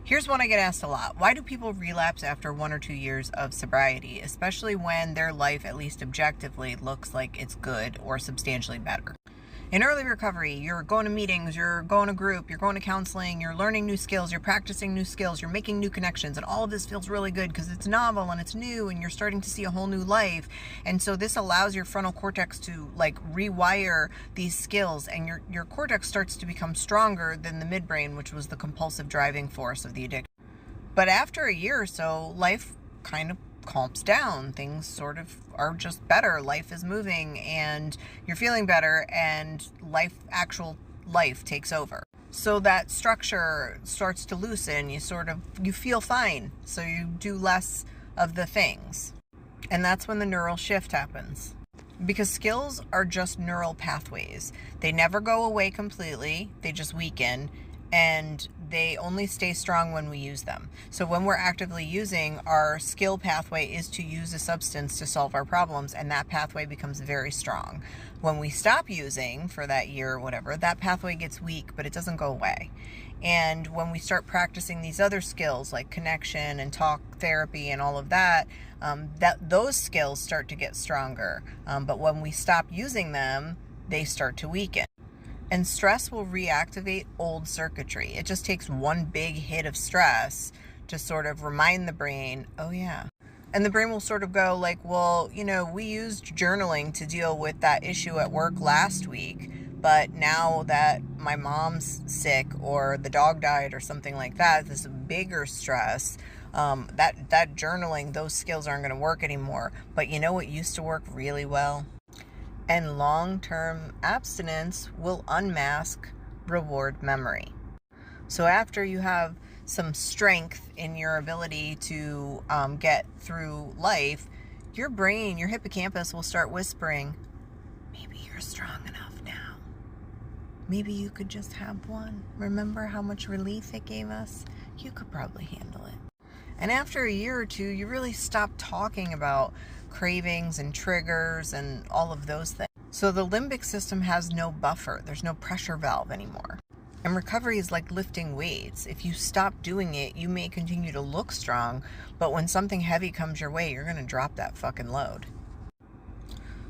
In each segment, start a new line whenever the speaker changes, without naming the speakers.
Here's one I get asked a lot. Why do people relapse after 1 or 2 years of sobriety, especially when their life, at least objectively, looks like it's good or substantially better? In early recovery, you're going to meetings, you're going to group, you're going to counseling, you're learning new skills, you're practicing new skills, you're making new connections, and all of this feels really good because it's novel and it's new and you're starting to see a whole new life. And so this allows your frontal cortex to rewire these skills, and your cortex starts to become stronger than the midbrain, which was the compulsive driving force of the addiction. But after a year or so, life kind of calms down. Things sort of are just better. Life is moving and you're feeling better, and actual life takes over. So that structure starts to loosen. You feel fine. So you do less of the things. And that's when the neural shift happens. Because skills are just neural pathways. They never go away completely. They just weaken. And they only stay strong when we use them. So when we're actively using, our skill pathway is to use a substance to solve our problems, and that pathway becomes very strong. When we stop using for that year or whatever, that pathway gets weak, but it doesn't go away. And when we start practicing these other skills like connection and talk therapy and all of that, those skills start to get stronger. But when we stop using them, they start to weaken. And stress will reactivate old circuitry. It just takes one big hit of stress to sort of remind the brain, oh yeah. And the brain will sort of go well, we used journaling to deal with that issue at work last week, but now that my mom's sick or the dog died or something like that, this bigger stress, that journaling, those skills aren't going to work anymore. But you know what used to work really well? And long-term abstinence will unmask reward memory. So after you have some strength in your ability to get through life, your brain, your hippocampus will start whispering, maybe you're strong enough now. Maybe you could just have one. Remember how much relief it gave us? You could probably handle it. And after a year or two, you really stop talking about cravings and triggers and all of those things. So the limbic system has no buffer. There's no pressure valve anymore. And recovery is like lifting weights. If you stop doing it, you may continue to look strong, but when something heavy comes your way, you're going to drop that fucking load.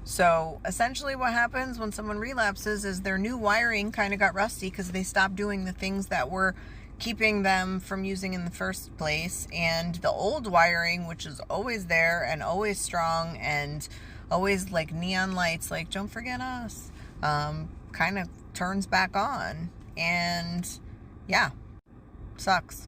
So essentially what happens when someone relapses is their new wiring kind of got rusty because they stopped doing the things that were keeping them from using in the first place, and the old wiring, which is always there and always strong and always like neon lights, like don't forget us, kind of turns back on, and yeah, sucks.